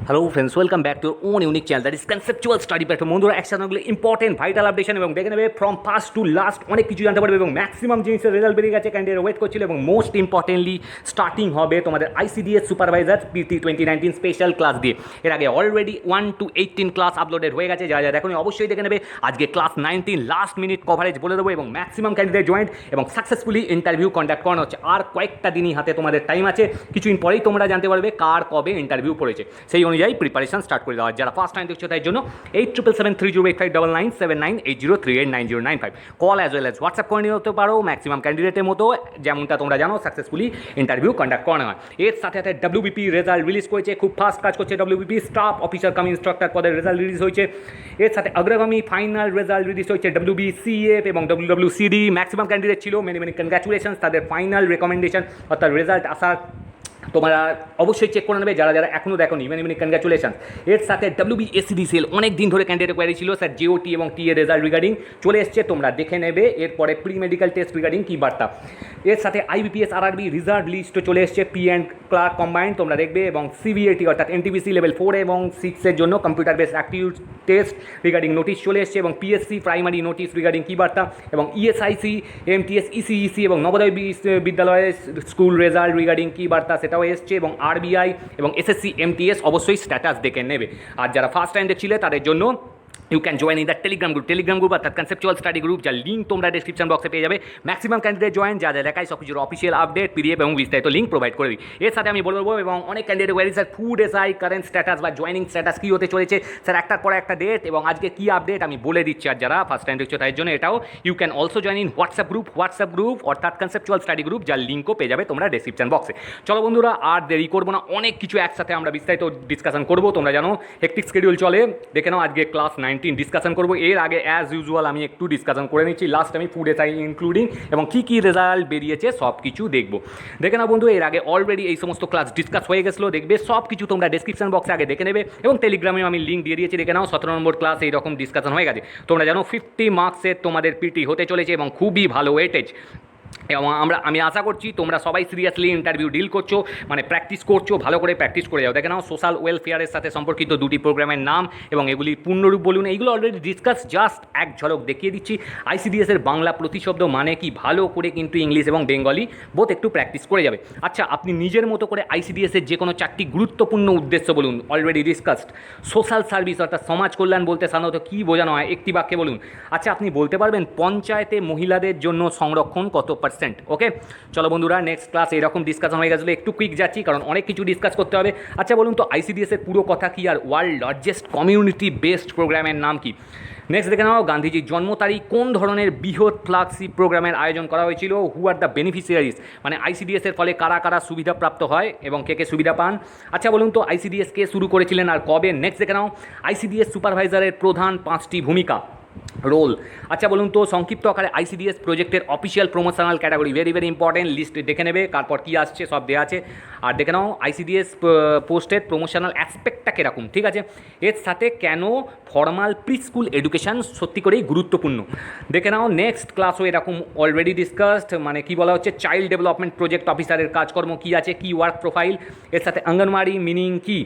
Hello friends, welcome back to own unique channel that is conceptual study platform. বন্ধুরা, একসাথে important vital updation এবং দেখে নেবে from first to last অনেক কিছু জানতে পারবে এবং ম্যাক্সিমাম জিনিসের রেজাল্ট বেরিয়ে গেছে, ক্যান্ডিডেট ওয়েট করছিল এবং মোস্ট ইম্পর্টেন্টলি স্টার্টিং হবে তোমাদের ICDS supervisor PT 2019 special class দিয়ে। এর আগে অলরেডি 1 to 18 ক্লাস আপলোডেড হয়ে গেছে, যারা দেখুন অবশ্যই দেখে নেবে। আজকে ক্লাস 19 লাস্ট মিনিট কভারেজ বলে দেবো এবং ম্যাক্সিমাম ক্যান্ডিডেট জয়েন্ট এবং সাকসেসফুলি ইন্টারভিউ কন্ডাক্ট করানো হচ্ছে। আর কয়েকটা দিনই হাতে তোমাদের টাইম আছে, কিছুদিন পরেই তোমরা জানতে পারবে কার কবে ইন্টারভিউ পড়েছে, সেই অনুযায়ী প্রিপারেশন স্টার্ট করে দেওয়া। যারা ফার্স্ট টাইম দেখছো তাই জন্য 87773085997980389095 call as well as WhatsApp করে নিয়ে হতে পারো। ম্যাক্সিমাম ক্যান্ডিডেটের মতো যেমনটা তোমরা জানো সাকসেসফুলি ইন্টারভিউ কন্ডাক্ট করানো হয়। এর সাথে সাথে ডাব্লিউবিপি রেজাল্ট রিলিজ করেছে, খুব ফাস্ট কাজ করছে ডাব্লিউবিপি। স্টাফ অফিসার কাম ইনস্ট্রাক্টর পদের রেজাল্ট রিলিজ হয়েছে। এর সাথে অগ্রগামী ফাইনাল রেজাল্ট রিলিজ হয়েছে ডাব্লিউবিসিএফ এবং ডাব্লিউডাব্লিউসিডি। ম্যাক্সিমাম ক্যান্ডিডেট ছিল, মেনি মেনি কনগ্রাচুলেশনস। তাদের ফাইনাল রেকমেন্ডেশন অর্থাৎ রেজাল্ট আসার তোমরা অবশ্যই চেক করে নেবে, যারা যারা এখনও দেখোনি। Many many congratulation. এর সাথে ডাব্লিউবিএসিডিসিএল অনেক দিন ধরে ক্যান্ডিডেট কোয়ারি ছিল, স্যার জিওটি এবং টি এর রেজাল্ট রিগার্ডিং চলে এসছে, তোমরা দেখে নেবে। এরপরে প্রি মেডিকেল টেস্ট রিগার্ডিং কী বার্তা। এর সাথে আইবিপিএস আরআরবি রিজার্ভ লিস্টও চলে এসছে, পি অ্যান্ড ক্লার্ক কম্বাইন্ড, তোমরা দেখবে। এবং সিবিএটি অর্থাৎ এনটিপিসি লেভেল 4 এবং 6-এর জন্য computer based aptitude test regarding notice চলে এসছে এবং পিএসসি প্রাইমারি নোটিশ রিগার্ডিং কী বার্তা। এবং ইএসআইসি, এমটিএস, ইসিইসি এবং নবোদয় বিদ্যালয়ের স্কুল রেজাল্ট রিগার্ডিং কী বার্তা সেটাও এসছে। এবং আরবিআই এবং এসএসসি এমটিএস অবশ্যই স্ট্যাটাস দেখে নেবে। আর যারা ফার্স্ট টাইম দেখছিলে তাদের জন্য you can join in the Telegram group অর্থাৎ কনসেপচুয়াল স্টাডি গ্রুপ, যার লিঙ্ক তোমরা ডিসক্রিপশন বক্সে পেয়ে যাবে। ম্যাক্সিমাম ক্যান্ডিডেট জয়েন, যা যা দেখায় সব কিছুর অফিসিয়াল আপডেট, পিডিএফ এবং বিস্তারিত লিঙ্ক প্রোভাইড করে দিই। এর সাথে আমি বলবো এবং অনেক candidate worry sir food SI current status বা জয়েনিং স্ট্যাটাস কী হতে চলেছে স্যার, একটার পর একটা ডেট এবং আজকে কী আপডেট আমি বলে দিচ্ছি। আর যারা ফার্স্ট টাইম দেখছো তাই জন্য এটাও you can also join in WhatsApp group অর্থাৎ কনসেপচুয়াল স্টাডি গ্রুপ, যার লিঙ্কও পেয়ে যাবে তোমরা ডিসক্রিপশন বক্সে। চলো বন্ধুরা, আর দেরি করবো না, অনেক কিছু একসাথে আমরা বিস্তারিত ডিসকাশন করবো। তোমরা জানো হেক্টিক শিডিউল চলে, দেখে নাও আজকে ক্লাস 19 ডিসকাশন করবো। এর আগে অ্যাজ ইউজুয়াল আমি একটু ডিসকাশন করে নিচ্ছি, লাস্ট আমি ফুড এসআই ইনক্লুডিং এবং কী কী রেজাল্ট বেরিয়েছে সব কিছু দেখবো। দেখে নাও বন্ধু, এর আগে অলরেডি এই সমস্ত ক্লাস ডিসকাস হয়ে গেছিলো, দেখবে সব কিছু তোমরা ডিসক্রিপশন বক্সে আগে দেখে নেবে এবং টেলিগ্রামে আমি লিঙ্ক দিয়ে দিয়েছি, দেখে নাও। 17 নম্বর ক্লাস এইরকম ডিসকাশন হয়ে গেছে। তোমরা জানো 50 মার্কসের তোমাদের পিটি হতে চলেছে এবং খুবই ভালো ওয়েটেজ। এবং আমি আশা করছি তোমরা সবাই সিরিয়াসলি ইন্টারভিউ ডিল করছো, মানে প্র্যাকটিস করছো, ভালো করে প্র্যাকটিস করে যাও। দেখে নাও সোশ্যাল ওয়েলফেয়ারের সাথে সম্পর্কিত দুটি প্রোগ্রামের নাম এবং এগুলি পূর্ণরূপ বলুন, এইগুলো অলরেডি ডিসকাস, জাস্ট এক ঝলক দেখিয়ে দিচ্ছি। আইসিডিএসের বাংলা প্রতিশব্দ মানে কি, ভালো করে কিন্তু ইংলিশ এবং বেঙ্গলি বোথ একটু প্র্যাকটিস করে যাবে। আচ্ছা, আপনি নিজের মতো করে আইসিডিএসের যে কোনো 4টি গুরুত্বপূর্ণ উদ্দেশ্য বলুন, অলরেডি ডিসকাসড। সোশ্যাল সার্ভিস অর্থাৎ সমাজ কল্যাণ বলতে সাধারণত কী বোঝানো হয়, একটি বাক্যে বলুন। আচ্ছা, আপনি বলতে পারবেন পঞ্চায়েতে মহিলাদের জন্য সংরক্ষণ কত %? ওকে, চলো বন্ধুরা, নেক্সট ক্লাস এরকম ডিসকাশন হয়ে গেছিলো, একটু কুইক যাচ্ছি কারণ অনেক কিছু ডিসকাস করতে হবে। আচ্ছা বলুন তো আইসিডিএসের পুরো কথা কী আর ওয়ার্ল্ড লার্জেস্ট কমিউনিটি বেসড প্রোগ্রামের নাম কি? নেক্সট দেখে নাও গান্ধীজির জন্ম তারিখ, কোন ধরনের বৃহৎ ফ্ল্যাগশিপ প্রোগ্রামের আয়োজন করা হয়েছিল, হু আর দ্য বেনিফিশিয়ারিজ, মানে আইসিডিএসের ফলে কারা কারা সুবিধাপ্রাপ্ত হয় এবং কে কে সুবিধা পান। আচ্ছা বলুন তো আইসিডিএস কে শুরু করেছিলেন আর কবে? নেক্সট দেখে নাও আইসিডিএস সুপারভাইজারের প্রধান 5টি ভূমিকা, রোল। আচ্ছা বলুন তো সংক্ষিপ্ত আকারে আইসিডিএস প্রজেক্টের official promotional category, very very important, list দেখে নেবে, তারপর কী আসছে সব দেওয়া আছে। আর দেখে নাও আইসিডিএস পোস্টের প্রমোশনাল অ্যাসপেক্টটা কীরকম, ঠিক আছে। এর সাথে কেন ফর্মাল প্রি স্কুল এডুকেশান সত্যি করেই গুরুত্বপূর্ণ, দেখে নাও। নেক্সট ক্লাসও এরকম অলরেডি ডিসকাসড, মানে কী বলা হচ্ছে, চাইল্ড ডেভেলপমেন্ট প্রজেক্ট অফিসারের কাজকর্ম কী আছে, কী ওয়ার্ক প্রোফাইল। এর সাথে অঙ্গনওয়াড়ি মিনিং কি,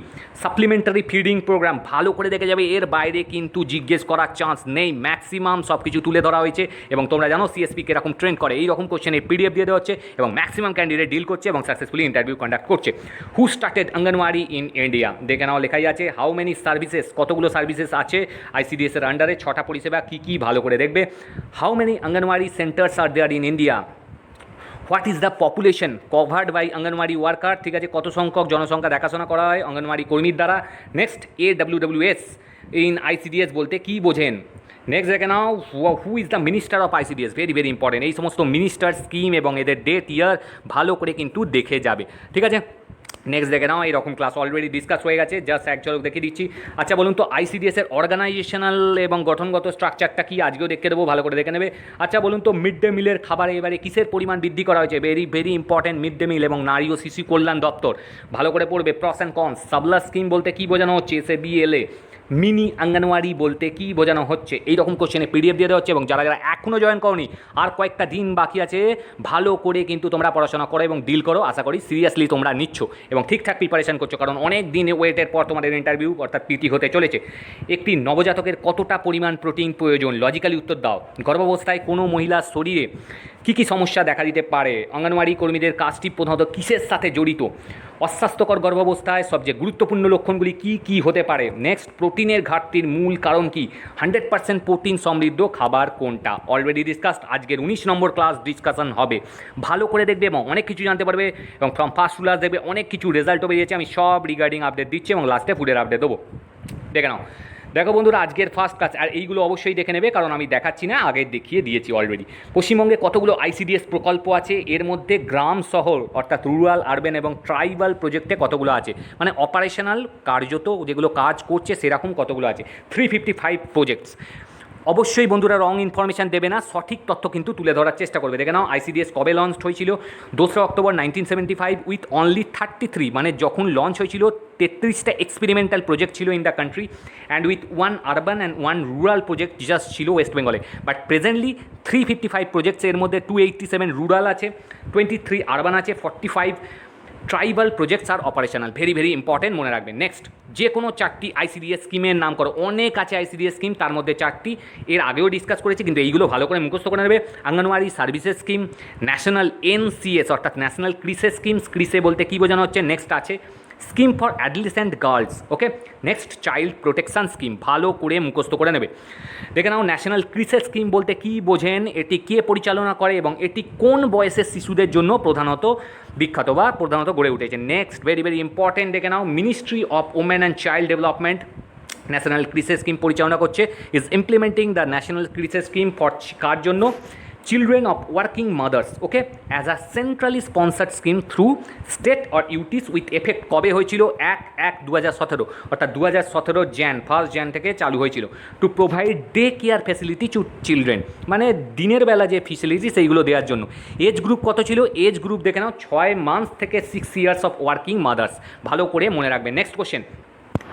সাপ্লিমেন্টারি ফিডিং প্রোগ্রাম, ভালো করে দেখে যাবে, এর বাইরে কিন্তু জিজ্ঞেস করার চান্স নেই, ম্যাক্সিমাম সব কিছু তুলে ধরা হয়েছে। এবং তোমরা জানো সিএসপি কীরকম ট্রেন্ড করে, এইরকম কোশ্চেনের পিডিএফ দিয়ে দেওয়া হচ্ছে এবং ম্যাক্সিমাম ক্যান্ডিডেট ডিল করছে এবং সাকসেসফুলি ইন্টারভিউ কন্ডাক্ট করছে। Who started anganwadi in India, দেখে নাও লেখাই আছে। হাউ মেনি সার্ভিসেস, কতগুলো সার্ভিসেস আছে আইসিডিএসের আন্ডারে, 6টা পরিষেবা কী কী, ভালো করে দেখবে। How many anganwadi centres are there in India, what is the population covered by anganwadi worker, ঠিক আছে, কত সংখ্যক জনসংখ্যা দেখাশোনা করা হয় অঙ্গনওয়াড়ি কর্মীর দ্বারা। নেক্সট AWWS ইন আইসিডিএস বলতে কী বোঝেন। নেক্সট দেখে নাও who is the minister of ICDS, very very important, এই সমস্ত মিনিস্টার, স্কিম এবং এদের ডেট, ইয়ার ভালো করে কিন্তু দেখে যাবে, ঠিক আছে। নেক্সট দেখে নাও এইরকম ক্লাস অলরেডি ডিসকাস হয়ে গেছে, জাস্ট এক ঝলক দেখিয়ে দিচ্ছি। আচ্ছা বলুন তো আইসিডিএসের অর্গানাইজেশনাল এবং গঠনগত স্ট্রাকচারটা কি, আজকেও দেখে দেবো, ভালো করে দেখে নেবে। আচ্ছা বলুন তো মিড ডে মিলের খাবার এবারে কিসের পরিমাণ বৃদ্ধি করা হয়েছে, very very important, mid day meal এবং নারী ও শিশু কল্যাণ দপ্তর, ভালো করে পড়বে। প্রস অ্যান্ড কনস, সাবলা স্কিম বলতে কী বোঝানো হচ্ছে, SABLA, মিনি অঙ্গনওয়াড়ি বলতে কী বোঝানো হচ্ছে, এই রকম কোশ্চেনে পিডিএফ দিয়ে দেওয়া হচ্ছে। এবং যারা যারা এখনও জয়েন করনি, আর কয়েকটা দিন বাকি আছে, ভালো করে কিন্তু তোমরা পড়াশোনা করো এবং ডিল করো। আশা করি সিরিয়াসলি তোমরা নিচ্ছ এবং ঠিকঠাক প্রিপারেশন করছো, কারণ অনেক দিন ওয়েটের পর তোমাদের ইন্টারভিউ অর্থাৎ পিটি হতে চলেছে। একটি নবজাতকের কতটা পরিমাণ প্রোটিন প্রয়োজন, লজিক্যালি উত্তর দাও। গর্ভাবস্থায় কোনো মহিলার শরীরে কী কী সমস্যা দেখা দিতে পারে, অঙ্গনওয়াড়ি কর্মীদের কাজটি প্রধানত কিসের সাথে জড়িত, অস্বাস্থ্যকর গর্ভাবস্থায় সবচেয়ে গুরুত্বপূর্ণ লক্ষণগুলি কী কী হতে পারে, নেক্সট প্রোটিনের ঘাটতির মূল কারণ কি, 100% প্রোটিন সমৃদ্ধ খাবার কোনটা, অলরেডি ডিসকাসড। আজকের 19 নম্বর ক্লাস ডিসকাশন হবে, ভালো করে দেখবে এবং অনেক কিছু জানতে পারবে। এবং ফ্রম ফার্স্ট রুলার দেখবে অনেক কিছু রেজাল্টও বেরিয়েছে, আমি সব রিগার্ডিং আপডেট দিচ্ছি এবং লাস্টে ফুডের আপডেট দেবো। দেখে নাও। দেখো বন্ধুরা, আজকের ফার্স্ট কাজ, আর এইগুলো অবশ্যই দেখে নেবে কারণ আমি দেখাচ্ছি না, আগে দেখিয়ে দিয়েছি অলরেডি। পশ্চিমবঙ্গে কতগুলো আইসিডিএস প্রকল্প আছে, এর মধ্যে গ্রাম শহর অর্থাৎ রুরাল, আরবান এবং ট্রাইবাল প্রজেক্টে কতগুলো আছে, মানে অপারেশনাল কার্যত যেগুলো কাজ করছে সেরকম কতগুলো আছে। 355 প্রজেক্টস। অবশ্যই বন্ধুরা রং ইনফরমেশান দেবে না, সঠিক তথ্য কিন্তু তুলে ধরার চেষ্টা করবে। দেখে নাও, আইসিডিএস কবে লঞ্চ হয়েছিল, 2 অক্টোবর 1975 উইথ অনলি 33, মানে যখন লঞ্চ হয়েছিল 33টা এক্সপেরিমেন্টাল প্রজেক্ট ছিল in the country, and with 1 urban and 1 rural project just ছিল ওয়েস্ট বেঙ্গলে। বাট প্রেজেন্টলি 355 প্রজেক্টস, এর মধ্যে 287 রুরাল আছে, 23 আরবান আছে, 45 ট্রাইবাল প্রজেক্টস আর অপারেশনাল। ভেরি ভেরি ইম্পর্টেন্ট, মনে রাখবেন। নেক্সট, যে কোনো 4টি আইসিডিএস স্কিমের নাম করো। অনেক আছে আইসিডিএস স্কিম, তার মধ্যে 4টি এর আগেও ডিসকাস করেছি, কিন্তু এইগুলো ভালো করে মুখস্থ করে নেবে। Anganwadi services scheme, national NCS অর্থাৎ ন্যাশনাল ক্রিসেস স্কিম, ক্রিসে বলতে কী বোঝানো হচ্ছে। নেক্সট আছে scheme for adolescent girls, okay. Next child protection scheme, ভালো করে মুখস্থ করে নেবে। দেখে নাও, ন্যাশনাল ক্রিসেস স্কিম বলতে কী বোঝেন, এটি কে পরিচালনা করে এবং এটি কোন বয়সের শিশুদের জন্য প্রধানত বিখ্যাত বা প্রধানত গড়ে উঠেছে। নেক্সট, ভেরি ভেরি ইম্পর্টেন্ট, দেখে নাও, ministry of women and child development national creches scheme পরিচালনা করছে। Is implementing the national creches scheme for কার জন্য, children of working mothers, okay, as a centrally sponsored scheme through state or UTs with effect কবে হয়েছিল, 1/1/2017, অর্থাৎ 2017 1 জান থেকে চালু হয়েছিল। To provide day care facility to children, মানে দিনের বেলা যে ফেসিলিটি সেইগুলো দেওয়ার জন্য। এজ গ্রুপ কত ছিল, এজ গ্রুপ দেখে নাও 6 মান্থস থেকে 6 ইয়ার্স অফ ওয়ার্কিং মাদার্স, ভালো করে মনে রাখবেন। নেক্সট কোশ্চেন,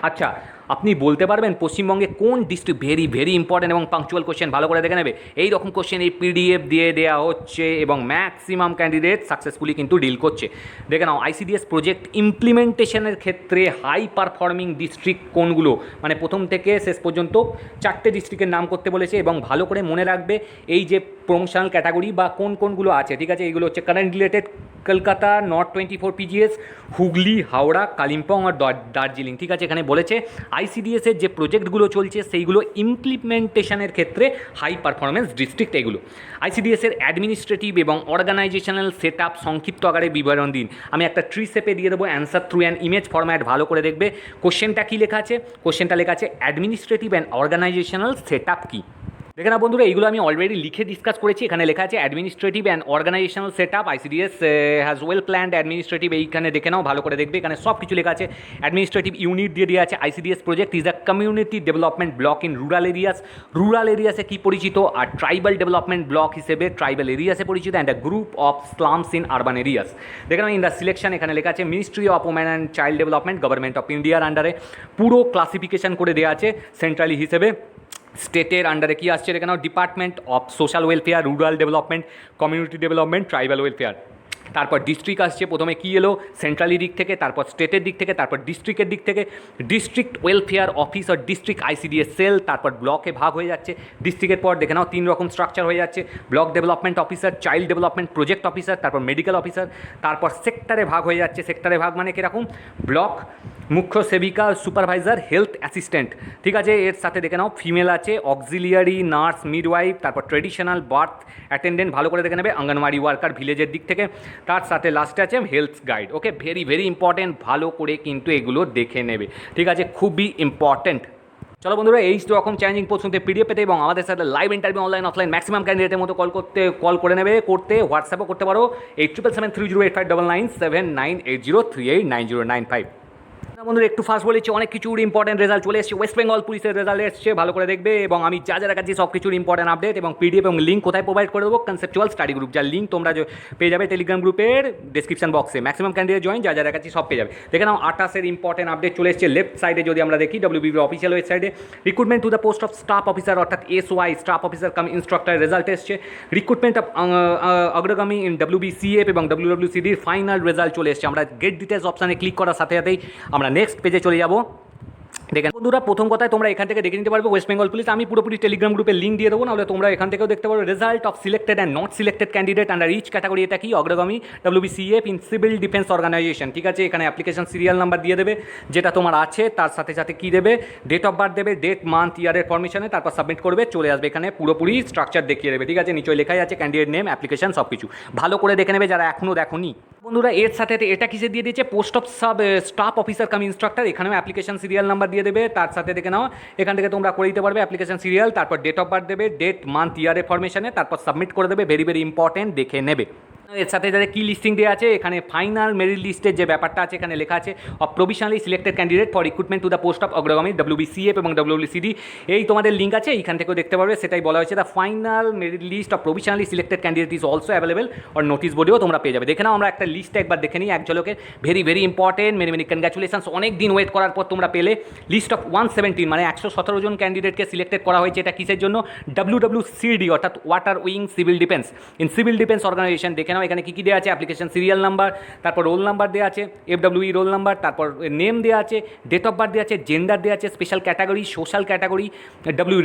আচ্ছা আপনি বলতে পারবেন পশ্চিমবঙ্গে কোন ডিস্ট্রিক্ট, ভেরি ভেরি ইম্পর্টেন্ট এবং পাংচুয়াল কোশ্চেন, ভালো করে দেখে নেবে। এই রকম কোশ্চেন এই পিডিএফ দিয়ে দেওয়া হচ্ছে এবং ম্যাক্সিমাম ক্যান্ডিডেট সাকসেসফুলি কিন্তু ডিল করছে। দেখে নাও, আইসিডিএস প্রজেক্ট ইমপ্লিমেন্টেশনের ক্ষেত্রে হাই পারফর্মিং ডিস্ট্রিক্ট কোনগুলো, মানে প্রথম থেকে শেষ পর্যন্ত 4টে ডিস্ট্রিক্টের নাম করতে বলেছে এবং ভালো করে মনে রাখবে এই যে প্রমোশনাল ক্যাটাগরি বা কোনগুলো আছে, ঠিক আছে। এইগুলো হচ্ছে current related, Kolkata, north 24 PGS, Hooghly, Howrah, Kalimpong আর দার্জিলিং, ঠিক আছে। এখানে বলেছে আইসিডিএসের যে প্রজেক্টগুলো চলছে সেইগুলো ইমপ্লিমেন্টেশনের ক্ষেত্রে হাই পারফরমেন্স ডিস্ট্রিক্ট এগুলো। আইসিডিএসের অ্যাডমিনিস্ট্রেটিভ এবং অর্গানাইজেশনাল সেট আপ সংক্ষিপ্ত আকারে বিবরণ দিন। আমি একটা ট্রি শেপে দিয়ে দেবো, answer through an image format, ভালো করে দেখবে। কোশ্চেনটা কী লেখা আছে, কোশ্চেনটা লেখা আছে administrative and organisational set up কী। দেখে না বন্ধুরা, এইগুলো আমি অলরেডি লিখে ডিসকাস করেছি। এখানে লেখা আছে administrative and organisational set up, ICDS has well planned administrative, এইখানে দেখে নাও, ভালো করে দেখবে। এখানে সব কিছু লেখা আছে, অ্যাডমিনিস্ট্রেটিভ ইউনিট দিয়ে দেওয়া আছে। ICDS project is a community development block in rural areas, rural এরিয়াসে কী পরিচিত, আর ট্রাইবাল ডেভেলপমেন্ট ব্লক হিসেবে ট্রাইবাল এরিয়াসে পরিচিত, and a group of slums in urban areas. দেখে নাও, ইন দ্য সিলেকশন এখানে লেখা আছে ministry of women and child development, government of ইন্ডিয়ার আন্ডারে, পুরো ক্লাসিফিকেশন করে দেওয়া আছে সেন্ট্রালি হিসেবে। স্টেটের আন্ডারে কী আসছে, দেখে নাও, department of social welfare, rural development, community development, tribal welfare. তারপর ডিস্ট্রিক্ট আসছে, প্রথমে কী এলো, সেন্ট্রালি দিক থেকে, তারপর স্টেটের দিক থেকে, তারপর ডিস্ট্রিক্টের দিক থেকে, ডিস্ট্রিক্ট ওয়েলফেয়ার অফিস আর ডিস্ট্রিক্ট আইসিডিএস সেল, তারপর ব্লকে ভাগ হয়ে যাচ্ছে। ডিস্ট্রিক্টের পর দেখে নাও 3 রকম স্ট্রাকচার হয়ে যাচ্ছে, block development officer, child development project officer, তারপর মেডিকেল অফিসার, তারপর সেক্টরে ভাগ হয়ে যাচ্ছে। সেক্টরে ভাগ মানে কীরকম, ব্লক মুখ্য সেবিকা, সুপারভাইজার, হেলথ অ্যাসিস্ট্যান্ট, ঠিক আছে। এর সাথে দেখে নাও ফিমেল আছে, অক্সিলিয়ারি নার্স, মিডওয়াইফ, তারপর ট্রেডিশনাল বার্থ অ্যাটেন্ডেন্ট, ভালো করে দেখে নেবে, অঙ্গনওয়াড়ি ওয়ার্কার ভিলেজের দিক থেকে। তার সাথে লাস্টে আছে হেলথ গাইড, ওকে। ভেরি ভেরি ইম্পর্টেন্ট, ভালো করে কিন্তু এগুলো দেখে নেবে, ঠিক আছে, খুবই ইম্পর্টেন্ট। চলো বন্ধুরা, এই রকম চ্যালেঞ্জিং প্রশ্নতে পিডিএফ পেতে এবং আমাদের সাথে live interview online offline maximum ক্যান্ডিডেটের মতো কল করে নেবে, করতে হোয়াটসঅ্যাপও করতে পারো 87730859979803890995। বন্ধুরা একটু ফার্স্ট বলেছি, অনেক কিছুর ইম্পর্টেন্ট রেজাল্ট চলে এসেছে। ওয়েস্ট বেঙ্গল পুলিশের রেজাল্ট এসছে, ভালো করে দেখবে। এবং আমি যা যা দেখাচ্ছি সব কিছুর ইম্পর্টেন্ট আপডেট এবং পিডিএফ এবং লিঙ্ক কোথায় প্রোভাইড করে দেবো, কনসেপচুয়াল স্টাডি গ্রুপ, যার লিঙ্ক তোমরা পেয়ে যাবে টেলিগ্রাম গ্রুপের ডিসক্রিপশন বক্সে। ম্যাক্সিমাম ক্যান্ডিডেট জয়েন, যা যা দেখাচ্ছি সব পেয়ে যাবে। দেখে নাও 28 ইম্পর্টেন্ট আপডেট চলে এসেছে। লেফট সাইডে যদি আমরা দেখি ডব্লিউবিপি অফিসিয়াল ওয়েবসাইটে recruitment to the post of staff officer অর্থাৎ SOI স্টাফ অফিসার কাম ইনস্ট্রাক্টর রেজাল্ট এসছে। রিক্রুটমেন্ট অফ অগ্রগামী ইন WBCF এবং WWCDর ফাইনাল রেজাল্ট চলে এসছে। আমরা গেট ডিটেলস অপশানে ক্লিক করার সাথে সাথেই আমরা নেক্সট পেজে চলে যাব। দেখেন বন্ধুরা, প্রথম কথায় তোমরা এখান থেকে দেখে নিতে পারবে ওয়েস্ট বেঙ্গল পুলিশ। আমি পুরোপুরি টেলিগ্রাম গ্রুপের লিঙ্ক দিয়ে দেবো, নাহলে তোমরা এখান থেকেও দেখতে পারো। Result of selected and not selected candidate under each category, এটা কি অগ্রগামী WBCF in civil defence organisation. ঠিক আছে, এখানে অ্যাপ্লিকেশন সিরিয়াল নাম্বার দিয়ে দেবে যেটা তোমার আছে, তার সাথে সাথে কী দেবে, ডেট অফ বার্থ দেবে, ডেট মান্থ ইয়ারের ফরমেশনে, তারপর সাবমিট করবে, চলে আসবে এখানে পুরোপুরি স্ট্রাকচার দেখিয়ে দেবে। ঠিক আছে, নিচে লেখাই আছে ক্যান্ডিডেট নেম, অ্যাপ্লিকেশন, সব কিছু ভালো করে দেখে নেবে যারা এখনও দেখোনি। বন্ধুরা এর সাথে এটা কিসে দিয়ে দিয়েছে, post of staff officer come instructor, এখানেও অ্যাপ্লিকেশন সিরিয়াল নাম্বার দিয়ে দেবে। তার সাথে দেখে নাও এখান থেকে তোমরা করে দিতে পারবে অ্যাপ্লিকেশন সিরিয়াল, তারপর ডেট অফ বার্থ দেবে, ডেট মান্থ ইয়ারের ফরমেশনে, তারপর সাবমিট করে দেবে। ভেরি ভেরি ইম্পর্টেন্ট, দেখে নেবে। এর সাথে যাদের কি লিস্টিং দেওয়া আছে, এখানে ফাইনাল মেরিট লিস্টের যে ব্যাপারটা আছে এখানে লেখা আছে of provisionally selected candidate for recruitment to the post of অগ্রগামী WBCF এবং WWCD, এই তোমাদের লিঙ্ক আছে, এইখান থেকেও দেখতে পারবে। সেটাই বলা হয়েছে, the final merit list of provisionally selected candidate is also available, আর নোটিস বোর্ডেও তোমরা পেয়ে যাবে। দেখে নাও আমরা একটা লিস্ট একবার দেখে নিই এক ঝলকে। Very very important, many many congratulations, অনেক দিন ওয়েট করার পর তোমরা পেলে। লিস্ট অফ 117 মানে 117 জন ক্যান্ডিডেটকে সিলেক্টেড করা হয়েছে। এটা কিসের জন্য, WWCD অর্থাৎ water wing civil defence in civil defence organisation. দেখে নাও এখানে কী কী দেওয়া আছে, অ্যাপ্লিকেশন সিরিয়াল নাম্বার, তারপর রোল নাম্বার দেওয়া আছে, FWE রোল নাম্বার, তারপর নেম দেওয়া আছে, ডেট অফ বার্থ দেওয়া আছে, জেন্ডার দেওয়া আছে, স্পেশাল ক্যাটাগরি, সোশ্যাল ক্যাটাগরি,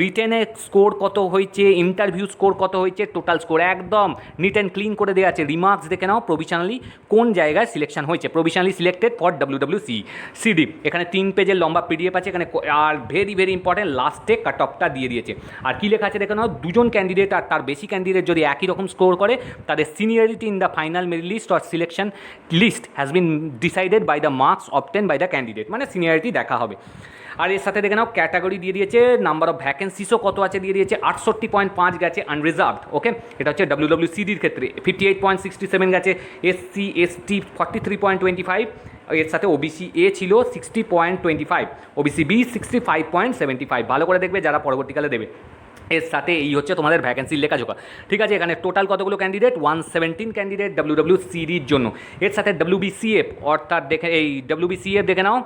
রিটেনের স্কোর কত হয়েছে, ইন্টারভিউ স্কোর কত হয়েছে, টোটাল স্কোর একদম নিট অ্যান্ড ক্লিন করে দেওয়া আছে। রিমার্কস দেখে নাও, প্রভিশনালি কোন জায়গায় সিলেকশন হয়েছে, প্রভিশনালি সিলেক্টেড ফর WWCD। এখানে 3 পেজের লম্বা PDF আছে এখানে। আর ভেরি ভেরি ইম্পর্টেন্ট, লাস্টে কাট অফটা দিয়ে দিয়েছে। আর কী লেখা আছে দেখে নাও, দুজন ক্যান্ডিডেট আর তার বেশি ক্যান্ডিডেট যদি একই রকম স্কোর করে, তাদের seniority in the final merit list or selection list has been decided by the marks obtain by the candidate, মানে সিনিয়রিটি দেখা হবে। আর এর সাথে দেখে নাও ক্যাটাগরি দিয়ে দিয়েছে, নাম্বার অফ ভ্যাকেন্সিসও কত আছে দিয়ে দিয়েছে, 68.5 গেছে আনরিজার্ভড। ওকে, এটা হচ্ছে WWCDর ক্ষেত্রে। 58.67 গেছে SC ST 43.25, এর সাথে OBC A ছিল 60.25, OBC B 65.75। ভালো করে দেখবে যারা পরবর্তীকালে দেবে। এর সাথে এই হচ্ছে তোমাদের ভ্যাকেন্সির লেখাজোখা। ঠিক আছে, এখানে টোটাল কতগুলো ক্যান্ডিডেট, 117 ক্যান্ডিডেট WWCDর জন্য। এর সাথে WBCF অর্থাৎ দেখে এই WBCF দেখে নাও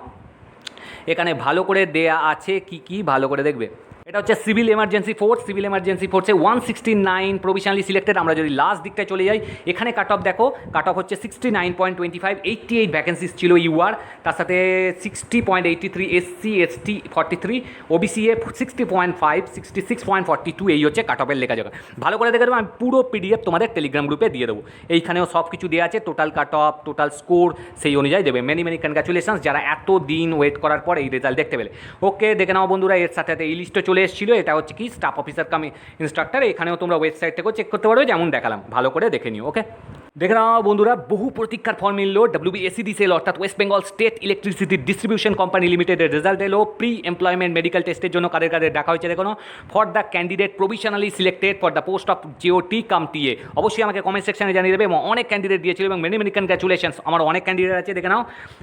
এখানে ভালো করে দেয়া আছে কি কি, ভালো করে দেখবে। এটা হচ্ছে civil emergency force. Civil emergency ফোর্সে 169 প্রভিশনালি সিলেক্টেড। আমরা যদি লাস্ট দিকটায় চলে যাই, এখানে কাট অফ দেখো, কাট অফ হচ্ছে 69.25, 88 ভ্যাকেন্সিস ছিল UR, তার সাথে 60.83 SC ST 43, OBCA 60.5, 66.42, এই হচ্ছে কাট অফের লেখা জায়গা। ভালো করে দেখে দেবো, আমি পুরো PDF তোমাদের টেলিগ্রাম গ্রুপে দিয়ে দেবো। এইখানেও সব কিছু দেওয়া আছে, total cut off, total score, সেই অনুযায়ী দেবে। মেনি মেনি কনগ্রাচুলেশনস যারা এত দিন ওয়েট করার পর এই রেজাল্ট দেখতে পেলে। ওকে, দেখে নাও বন্ধুরা, এর সাথে এই লিস্টে চলে এসেছিলো। এটা হচ্ছে কি স্টাফ অফিসার কাম ইনস্ট্রাক্টর। এখানেও তোমরা ওয়েবসাইট থেকেও চেক করতে পারবে, যেমন দেখালাম, ভালো করে দেখে নিও। ওকে, দেখে নাও বন্ধুরা, বহু প্রতীক্ষার ফল মিলল। WBSEDCL অর্থাৎ West Bengal state electricity distribution company লিমিটেডের রেজাল্ট এলো। প্রি এমপ্লয়মেন্ট মেডিকেল টেস্টের জন্য কাদের কাদের ডাকা হয়েছে দেখো, for the candidate provisionally selected for the post of GOT cum TA। অবশ্যই আমাকে কমেন্ট সেকশনে জানিয়ে দেবে। এবং অনেক ক্যান্ডিডেট দিয়েছিল এবং মেনি মেনি কনগ্রাচুলেশনস। আমার অনেক ক্যান্ডিডেট আছে, দেখে নাও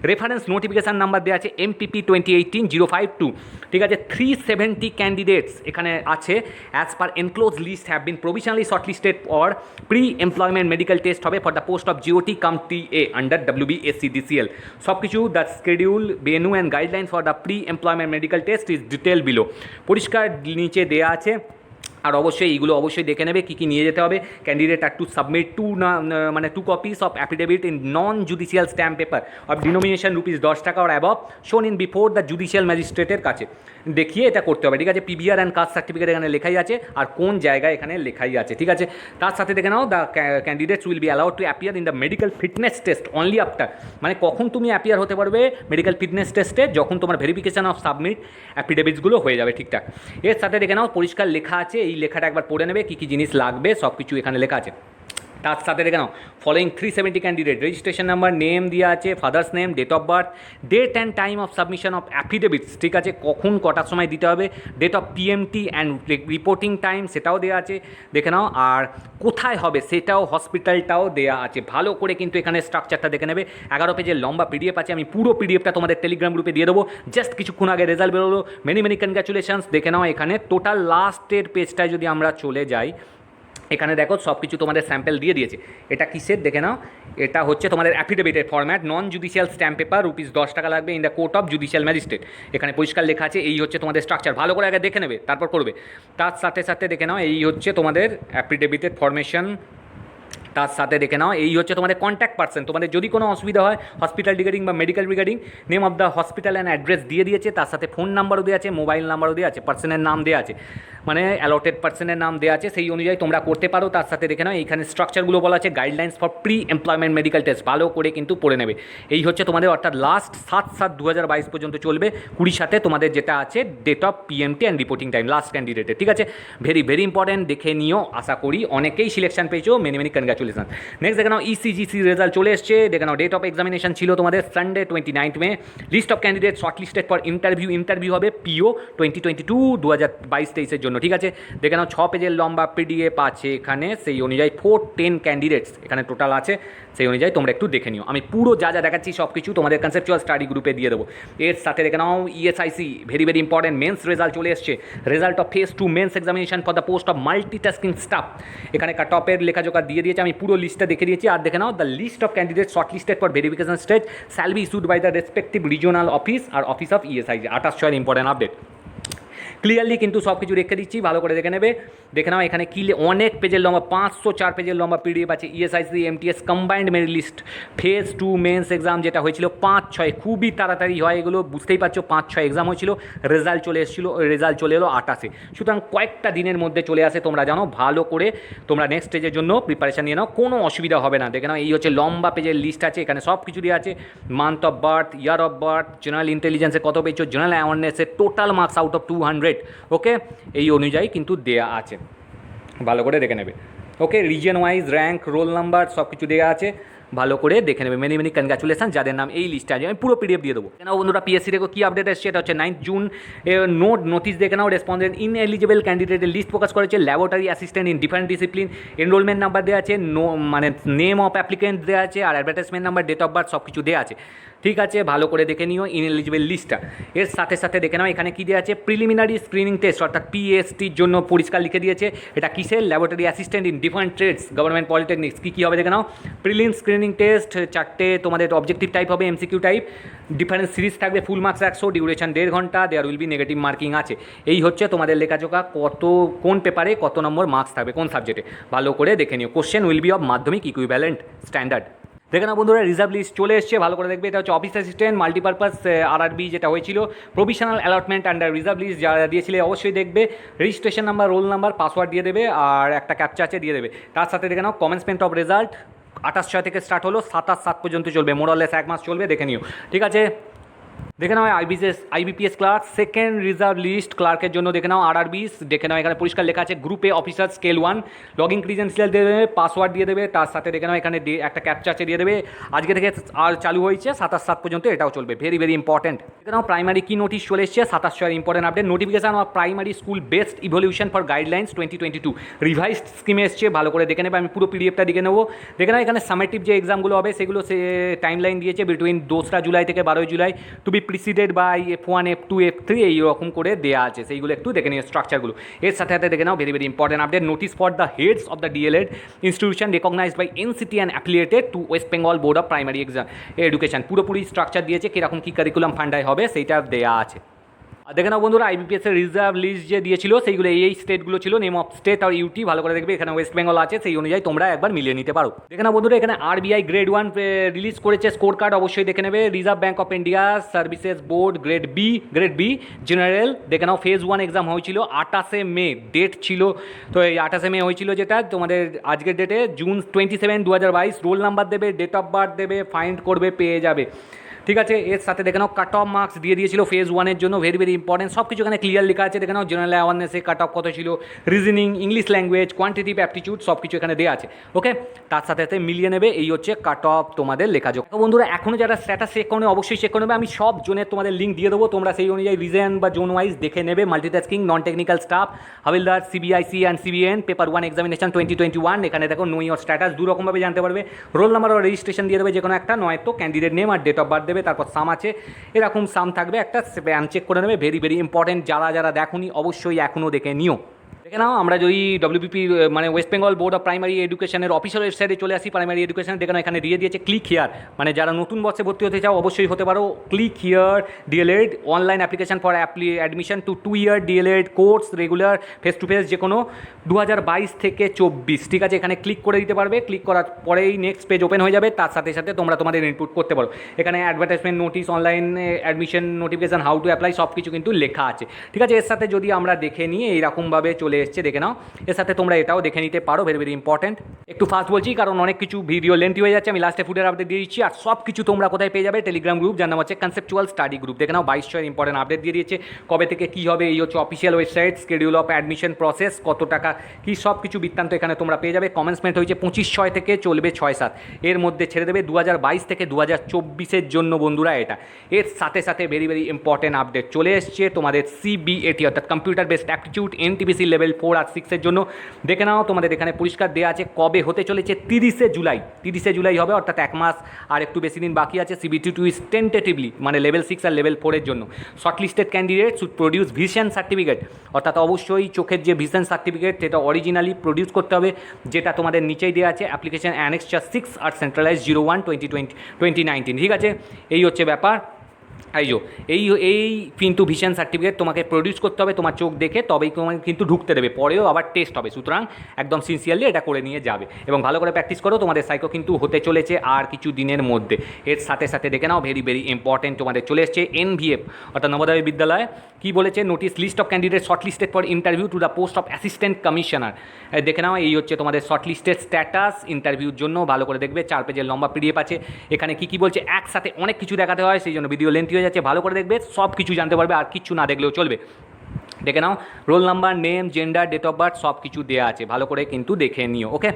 রেফারেন্স নোটিফিকেশান নাম্বার দেওয়া আছে MPP 2018-052। ঠিক আছে, 370 ক্যান্ডিডেটস এখানে আছে। As per enclose list have been provisionally shortlisted for pre employment medical test হবে for the post of GOT cum TA under WBSEDCL। সব কিছু the schedule, venue and guideline for the pre employment medical test is detail below. পরিষ্কার নিচে দেওয়া আছে। আর অবশ্যই এইগুলো অবশ্যই দেখে নেবে কী কী নিয়ে যেতে হবে। Candidate are to submit 2 copies of affidavit in non judicial stamp paper of denomination ₹10 or above sworn in before the judicial ম্যাজিস্ট্রেটের কাছে দেখিয়ে এটা করতে হবে। ঠিক আছে, PBR অ্যান্ড কাস্ট সার্টিফিকেট এখানে লেখাই আছে, আর কোন জায়গায় এখানে লেখাই আছে। ঠিক আছে, তার সাথে দেখে নাও the candidates will be allowed to appear in the medical fitness test only after, মানে কখন তুমি অ্যাপিয়ার হতে পারবে মেডিকেল ফিটনেস টেস্টে, যখন তোমার ভেরিফিকেশন অফ সাবমিট অ্যাফিডেভিটসগুলো হয়ে যাবে ঠিকঠাক। এর সাথে দেখে নাও পরিষ্কার লেখা আছে, এই লেখাটা একবার পড়ে নেবে, কী কী জিনিস লাগবে সব কিছু এখানে লেখা আছে। তার সাথে দেখে নাও following 370 candidate, registration number, name দেওয়া আছে, father's name, date of birth, date and time of submission of affidavits, ঠিক আছে, কখন কটার সময় দিতে হবে, date of PMT and reporting time সেটাও দেওয়া আছে দেখে নাও, আর কোথায় হবে সেটাও, হসপিটালটাও দেওয়া আছে। ভালো করে কিন্তু এখানে স্ট্রাকচারটা দেখে নেবে। 11 পেজের লম্বা পিডিএফ আছে, আমি পুরো পিডিএফটা তোমাদের টেলিগ্রাম গ্রুপে দিয়ে দেবো। জাস্ট কিছুক্ষণ আগে রেজাল্ট বেরোলো, মেনি মেনি কনগ্রাচুলেশনস। দেখে নাও এখানে টোটাল লাস্টের পেজটায় যদি আমরা চলে যাই, এখানে দেখো সব কিছু তোমাদের স্যাম্পল দিয়ে দিয়েছে। এটা কিসের দেখে নাও, এটা হচ্ছে তোমাদের অ্যাফিডেভিটের format, non judicial stamp paper, ₹10 লাগবে, in the court of judicial magistrate. এখানে পরিষ্কার লেখা আছে। এই হচ্ছে তোমাদের স্ট্রাকচার, ভালো করে আগে দেখে নেবে তারপর করবে। তার সাথে সাথে দেখে নাও এই হচ্ছে তোমাদের অ্যাফিডেভিটের ফরমেশন। তার সাথে দেখে নাও এই হচ্ছে তোমাদের কন্ট্যাক্ট পার্সন, তোমাদের যদি কোনো অসুবিধা হয় হসপিটাল রিগার্ডিং বা medical regarding, name of the hospital and address দিয়ে দিয়েছে, তার সাথে ফোন নাম্বারও দেওয়া আছে, মোবাইল নাম্বারও দেওয়া আছে, পার্সনের নাম দেওয়া আছে, মানে অ্যালটেড পার্সনের নাম দেওয়া আছে, সেই অনুযায়ী তোমরা করতে পারো। তার সাথে দেখে নাও এইখানে স্ট্রাকচারগুলো বলা আছে, guidelines for pre employment medical test, ভালো করে কিন্তু পড়ে নেবে। এই হচ্ছে তোমাদের অর্থাৎ লাস্ট 7/7/2022 পর্যন্ত চলবে। 20 সাথে তোমাদের যেটা আছে date of PMT and reporting time last ক্যান্ডিডেটের, ঠিক আছে, ভেরি ভেরি ইম্পর্টেন্ট, দেখে নিও। আশা করি অনেকেই সিলেকশন পেয়েছো, মেনি মেনি কনগ্রাচুলেশন। নেক্সট দেখে নাও ইসিজিসি রেজাল্ট চলে এসছে। দেখে নাও ডেট অফ এক্সামিনেশন ছিল তোমাদের Sunday 29 May. List of candidate shortlisted for interview হবে পিও 2022-23 জন্য, ঠিক আছে। দেখে নাও 6 পেজের লম্বা পিডিএফ আছে এখানে, সেই অনুযায়ী 410 ক্যান্ডিডেটস এখানে টোটাল আছে, সেই অনুযায়ী তোমরা একটু দেখে নিও। আমি পুরো যা যা দেখাচ্ছি সব কিছু তোমাদের কনসেপচুয়াল স্টাডি গ্রুপে দিয়ে দেবো। এর সাথে দেখে নাও ESIC very very important, mains result চলে এসছে। Result of phase 2 mains examination for the post of multitasking staff, এখানে কাট অফের লেখাজোখা দিয়ে দিয়েছে, আমি পুরো লিস্টটা দেখে দিয়েছি। আর দেখে নাও the list of candidate shortlisted for verification stage shall be issued by the respective regional office or office of ESIC. 28 important update clearly কিন্তু সব কিছু রেখে দিচ্ছি, ভালো করে দেখে নেবে। দেখে নাও এখানে কি অনেক পেজের লম্বা, 504 পেজের লম্বা পিডিএফ আছে। ESIC MTS combined merit list phase 2 mains exam যেটা হয়েছিল 5-6, খুবই তাড়াতাড়ি হয় এগুলো, বুঝতেই পারছো। 5-6 এক্সাম হয়েছিল, রেজাল্ট চলে এসেছিলো, রেজাল্ট চলে এলো 28-এ। সুতরাং কয়েকটা দিনের মধ্যে চলে আসে, তোমরা জানো। ভালো করে তোমরা নেক্সট স্টেজের জন্য প্রিপারেশান নিয়ে নাও, কোনো অসুবিধা হবে না। দেখে নাও এই হচ্ছে লম্বা পেজের লিস্ট আছে, এখানে সব কিছু দেওয়া আছে, month of birth, year of birth, general ইন্টেলিজেন্সে কত পেয়েছো, জেনারেল অ্যাওয়ারনেসে total marks out of 200, okay, এই অনুযায়ী কিন্তু দেয়া আছে, ভালো করে দেখে নেবে। Okay, region wise rank, roll number সব কিছু দেওয়া আছে, ভালো করে দেখে নেবে। মেনি মেনি কনগ্রাচুলেশন যাদের নাম এই লিস্টে আছে, আমি পুরো পিডিএফ দিয়ে দেবো। কেন বন্ধুরা পিএসসি দেখো কী আপডেট এসছে, এটা হচ্ছে 9 জুন নোটিস দেখে নাও। রেসপন্ডেন্ট ইন এলিজিবল ক্যান্ডিডেটের লিস্ট প্রকাশ করেছে, laboratory assistant in different discipline, enrolment number দেওয়া আছে, মানে নেম অফ অ্যাপ্লিকেন্ট দেওয়া আছে, আর advertisement number, date of birth সব কিছু দেওয়া আছে, ঠিক আছে। ভালো করে দেখে নিও ইন এলিজিবল লিস্টটা। এর সাথে সাথে দেখে নাও এখানে কী দেওয়া আছে, প্রিলিমিনারি স্ক্রিনিং টেস্ট অর্থাৎ পিএসটির জন্য পরিষ্কার লিখে দিয়েছে। এটা কিসের, laboratory assistant in different trades government polytechnics. কী হবে দেখে নাও, প্রিলিম স্ক্রিনিং টেস্ট 4টে তোমাদের অবজেক্টিভ টাইপ হবে, এমসিকিউ টাইপ, ডিফারেন্ট সিরিজ থাকবে, ফুল মার্কস 100, ডিউরেশন 1.5 ঘন্টা, there will be negative marking আছে। এই হচ্ছে তোমাদের লেখাজোখা, কত কোন পেপারে কত নম্বর মার্কস থাকবে কোন সাবজেক্টে, ভালো করে দেখে নিও। কোশ্চেন উইল বি অফ মাধ্যমিক ইকুইভ্যালেন্ট স্ট্যান্ডার্ড। দেখে না বন্ধুরা রিজার্ভ লিস্ট চলে এসছে, ভালো করে দেখবে। এটা হচ্ছে অফিস অ্যাসিস্ট্যান্ট মাল্টিপারপাস আরআরবি যেটা হয়েছিল, provisional allotment under reserve list যারা দিয়েছিলে অবশ্যই দেখবে। Registration number, roll number, password দিয়ে দেবে, আর একটা ক্যাপচা আছে দিয়ে দেবে। তার সাথে দেখে নাও কমেন্সমেন্ট অফ রেজাল্ট 28/6 থেকে স্টার্ট হলো, 27/7 পর্যন্ত চলবে, মোরালেস 1 মাস চলবে, দেখে নিও, ঠিক আছে। দেখে নাও IBPS clerk second reserve list ক্লার্কের জন্য দেখে নাও আরআরবিস। দেখে নাও এখানে পরিষ্কার লেখা আছে গ্রুপে অফিসার স্কেল 1, লগইন ক্রিডেন্সিয়াল দিয়ে দেবে, পাসওয়ার্ড দিয়ে দেবে, তার সাথে দেখে নাও এখানে একটা ক্যাপচা আছে দিয়ে দেবে। আজকে থেকে আর চালু হয়েছে 27/7 পর্যন্ত, এটাও চলবে, ভেরি ভেরি ইম্পর্টেন্ট। দেখে নাও প্রাইমারি কি নোটিশ চলে এসছে, 27 important update, notification off primary school best evolution for guidelines 2022 revised স্কিমে এসছে, ভালো করে দেখে নেবে। আমি পুরো পিডিএফটা দেখে নেবো। দেখে নাও এখানে সামেটিভ যে এক্সামগুলো হবে সেগুলো সে টাইম লাইন দিয়েছে বিটুইন 2 জুলাই থেকে 12 July, to be preceded by F1, F2, F3 এইরকম করে দেওয়া আছে, সেইগুলো একটু দেখে নিও স্ট্রাকচারগুলো। এর সাথে সাথে দেখে নাও very very important update, notice for the heads of the DElEd institution recognised by NCT and affiliated to West Bengal board of primary education. পুরোপুরি স্ট্রাকচার দিয়েছে, কীরকম কী কারিকুলাম ফান্ডায় হবে সেইটা দেওয়া আছে। আর দেখে নাও বন্ধুরা আইবিপিএসের রিজার্ভ লিস্ট যে দিয়েছিল সেইগুলো এই স্টেটগুলো ছিল, নেম অফ স্টেট আর ইউটি, ভালো করে দেখবে। এখানে ওয়েস্ট বেঙ্গল আছে, সেই অনুযায়ী তোমরা একবার মিলিয়ে নিতে পারো। দেখে নাও বন্ধুরা এখানে আরবিআই গ্রেড 1 রিলিজ করেছে স্কোর কার্ড, অবশ্যই দেখে নেবে। Reserve Bank of India Services Board grade B general, দেখে নাও ফেজ 1 এক্সাম হয়েছিল 28 মে, ডেট ছিল তো এই 28 মে হয়েছিল, যেটা তোমাদের আজকের ডেটে জুন 27, 2022। রোল নাম্বার দেবে, ডেট অফ বার্থ দেবে, ফাইন্ড করবে, পেয়ে যাবে, ঠিক আছে। এর সাথে দেখে নাও কাট অফ মার্কস দিয়ে দিয়েছিল ফেজ 1-এর জন্য, ভেরি ভেরি ইম্পর্টেন্ট, সব কিছু এখানে ক্লিয়ার লেখা আছে। দেখে নাও জেনারেল অ্যাওয়ারনেসে কাট অফ কত ছিল, reasoning, English language, quantitative aptitude সব কিছু এখানে দেওয়া আছে। ওকে, তার সাথে সাথে মিলিয়ে নেবে, এই হচ্ছে কাট অফ তোমাদের লেখাযোগ। বন্ধুরা এখনও যারা স্ট্যাটাস চেক করে অবশ্যই চেক করে নেবে, আমি সব জোনের তোমাদের লিঙ্ক দিয়ে দেবো, তোমরা সেই অনুযায়ী রিজন বা জোন ওয়াইজ দেখে নেবে। মাল্টিটাস্কিং, নন টেকনিক্যাল স্টাফ, হাবিলদার, CBIC and CBN, paper 1 examination 2021, এখানে দেখো নো ইওর স্ট্যাটাস দুরকমভাবে জানতে পারবে। রোল নাম্বার ও রেজিস্ট্রেশন দিয়ে দেবে যে কোনো একটা, নয়তো ক্যান্ডিডেট নেম আর ডেট অফ বার্থ দেবে, তারপর সাম আছে, এরকম সাম থাকবে একটা, স্প্যাম চেক করে নেবে, ভেরি ভেরি ইম্পর্টেন্ট। যারা যারা দেখোনি অবশ্যই এখনও দেখে নিও। দেখে নাও আমরা যদি ডব্লিউবিপি মানে West Bengal board of primary এডুকেশনের অফিসিয়াল ওয়েবসাইটে চলে আসি, প্রাইমারি এডুকেশন দেখে নাও এখানে দিয়ে দিয়েছে ক্লিক হিয়ার, মানে যারা নতুন বর্ষে ভর্তি হতে চাও অবশ্যই হতে পারো। Click here DElEd online application for admission to 2 year DElEd course, regular face to face যে কোনো 2022 থেকে 24, ঠিক আছে। এখানে ক্লিক করে দিতে পারবে, ক্লিক করার পরেই নেক্সট পেজ ওপেন হয়ে যাবে, তার সাথে সাথে তোমরা তোমাদের ইনপুট করতে পারো। এখানে advertisement notice, online admission notification, how to apply সব কিছু কিন্তু লেখা আছে, ঠিক আছে। এর সাথে যদি আমরা দেখে নিই এইরকমভাবে চলে এসছে, দেখে নাও। এর সাথে তোমরা এটাও দেখে নিতে পারো, ভেরি ভেরি ইম্পর্টেন্ট। একটু ফাস্ট বলছি কারণ অনেক কিছু ভিডিও লেন্থি হয়ে যাচ্ছে, আমি লাস্টে ফুডের আপডেট দিয়ে দিচ্ছি। আর সব কিছু তোমরা কোথায় পেয়ে যাবে, টেলিগ্রাম গ্রুপ যার নাম হচ্ছে কনসেপচুয়াল স্টাডি গ্রুপ। দেখে নাও 22 ইম্পর্টেন্ট আপডেট দিয়ে দিয়েছে, কবে থেকে কী হবে, এই হচ্ছে official website, schedule of admission process, কত টাকা কী সব কিছু বৃত্তান্ত এখানে তোমরা পেয়ে যাবে। কমেন্সমেন্ট হয়েছে 25/6 থেকে চলবে 6/7, এর মধ্যে ছেড়ে দেবে 2022 থেকে 2024-এর জন্য বন্ধুরা এটা। এর সাথে সাথে ভেরি ভেরি ইম্পর্টেন্ট আপডেট চলে এসছে তোমাদের সিবিএটি অর্থাৎ computer based aptitude NTPC level 4 আর 6-এর জন্য। দেখে নাও তোমাদের এখানে পরিষ্কার দেওয়া আছে কবে হতে চলেছে, 30 জুলাই, 30 জুলাই হবে, অর্থাৎ 1 মাস আর একটু বেশি দিন বাকি আছে। সিবিটি টু ইজ টেন্টেটিভলি মানে লেভেল 6 আর লেভেল 4-এর জন্য। Shortlisted candidate should produce vision certificate, অর্থাৎ অবশ্যই চোখের যে ভিশন সার্টিফিকেট সেটা অরিজিনালি প্রডিউস করতে হবে, যেটা তোমাদের নিচেই দেওয়া আছে অ্যাপ্লিকেশন অ্যানেক্সচার 6 আর সেন্ট্রালাইজ 01/2019, ঠিক আছে। এই হচ্ছে ব্যাপার। এই কিন্তু ভিশন সার্টিফিকেট তোমাকে প্রডিউস করতে হবে তোমার চোখ দেখে, তবেই তোমাকে কিন্তু ঢুকতে দেবে, পরেও আবার টেস্ট হবে। সুতরাং একদম সিনসিয়ারলি এটা করে নিয়ে যাবে এবং ভালো করে প্র্যাকটিস করো, তোমাদের সাইকো কিন্তু হতে চলেছে আর কিছু দিনের মধ্যে। এর সাথে সাথে দেখে নাও ভেরি ভেরি ইম্পর্টেন্ট তোমাদের চলে এসছে এনভিএফ অর্থাৎ নবোদয় বিদ্যালয় কী বলেছে, notice list of candidate shortlisted for interview to the post of assistant commissioner. দেখে নাও এই হচ্ছে তোমাদের শর্টলিস্টেড স্ট্যাটাস ইন্টারভিউর জন্য, ভালো করে দেখবে, 4 পেজের লম্বা পিডিএফ আছে। এখানে কী বলছে একসাথে অনেক কিছু দেখাতে হয়, সেই জন্য ভিডিও লেন্থি হয়ে যাচ্ছে, ভালো করে দেখবে, সব কিছু জানতে পারবে, আর কিছু না দেখলেও চলবে। দেখে নাও roll number, name, gender, date of birth সব কিছু দেওয়া আছে, ভালো করে কিন্তু দেখে নিও। ওকে,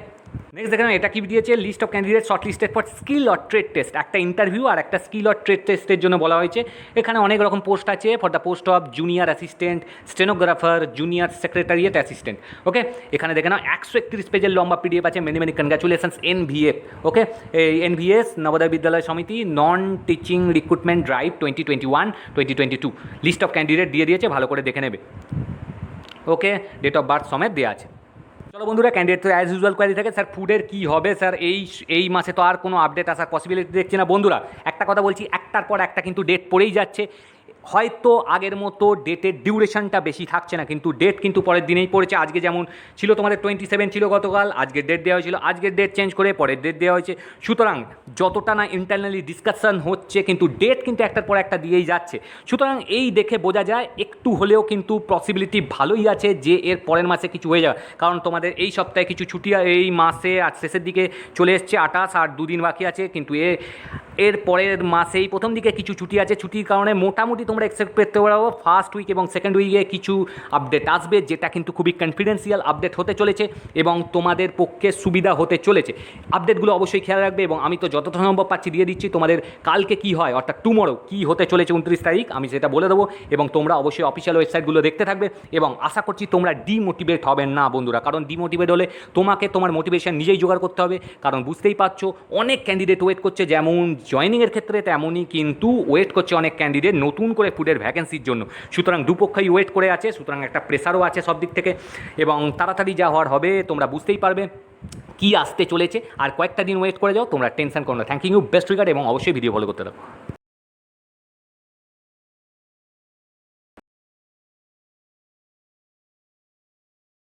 নেক্সট দেখে নাও এটা কি দিয়েছে, list of candidate shortlisted for skill or trade test. একটা ইন্টারভিউ আর একটা স্কিল অর ট্রেড টেস্টের জন্য বলা হয়েছে। এখানে অনেক রকম পোস্ট আছে, for the post of junior assistant, stenographer, junior secretariat assistant. Okay, এখানে দেখে নাও 131 পেজের লম্বা পিডিএফ আছে। Many many congratulations NVF. Okay, এই NVS Navodaya Vidyalaya Samiti non teaching recruitment drive 2021-2022 list of candidate দিয়ে দিয়েছে, ভালো করে দেখে নেবে। ওকে, ডেট অফ বার্থ সমেত দেওয়া আছে। চলো বন্ধুরা, ক্যান্ডিডেট তো অ্যাজ ইউজুয়াল কোয়ারি থাকে, স্যার ফুডের কী হবে স্যার, এই মাসে তো আর কোনো আপডেট আসার পসিবিলিটি দেখছি না। বন্ধুরা একটা কথা বলছি, একটার পর একটা কিন্তু ডেট পড়েই যাচ্ছে। হয়তো আগের মতো ডেটের ডিউরেশনটা বেশি থাকছে না, কিন্তু ডেট কিন্তু পরের দিনেই পড়েছে। আজকে যেমন ছিল তোমাদের 27 ছিল গতকাল, আজকের ডেট দেওয়া হয়েছিল, আজকের ডেট চেঞ্জ করে পরের ডেট দেওয়া হয়েছে। সুতরাং যতটা না ইন্টারনালি ডিসকাশন হচ্ছে, কিন্তু ডেট কিন্তু একটার পর একটা দিয়েই যাচ্ছে। সুতরাং এই দেখে বোঝা যায় একটু হলেও কিন্তু পসিবিলিটি ভালোই আছে যে এর পরের মাসে কিছু হয়ে যাবে, কারণ তোমাদের এই সপ্তাহে কিছু ছুটি, এই মাসে আর শেষের দিকে চলে এসছে 28 আর 2 দিন বাকি আছে, কিন্তু এর পরের মাসেই প্রথম দিকে কিছু ছুটি আছে। ছুটির কারণে মোটামুটি তোমরা এক্সপেক্ট করতে পারো ফার্স্ট উইক এবং সেকেন্ড উইকে কিছু আপডেট আসবে, যেটা কিন্তু খুবই কনফিডেন্সিয়াল আপডেট হতে চলেছে এবং তোমাদের পক্ষে সুবিধা হতে চলেছে। আপডেটগুলো অবশ্যই খেয়াল রাখবে এবং আমি তো যতটা সম্ভব পাচ্ছি দিয়ে দিচ্ছি। তোমাদের কালকে কী হয় অর্থাৎ টুমরো কী হতে চলেছে 29 তারিখ, আমি সেটা বলে দেবো এবং তোমরা অবশ্যই অফিসিয়াল ওয়েবসাইটগুলো দেখতে থাকবে এবং আশা করছি তোমরা ডিমোটিভেট হবেন না বন্ধুরা, কারণ ডিমোটিভেট হলে তোমাকে তোমার মোটিভেশন নিজেই জোগাড় করতে হবে। কারণ বুঝতেই পারছো অনেক ক্যান্ডিডেট ওয়েট করছে, যেমন জয়েনিংয়ের ক্ষেত্রে তেমনই কিন্তু ওয়েট করছে অনেক ক্যান্ডিডেট নতুন করে ফুডের ভ্যাকেন্সির জন্য। সুতরাং দুপক্ষই ওয়েট করে আছে, সুতরাং একটা প্রেসারও আছে সব দিক থেকে এবং তাড়াতাড়ি যা হওয়ার হবে তোমরা বুঝতেই পারবে কি আসতে চলেছে। আর কয়েকটা দিন ওয়েট করে যাও, তোমরা টেনশন করো না। থ্যাংক ইউ, বেস্ট রিগার্ড এবং অবশ্যই ভিডিও ফলো করতে থাকো।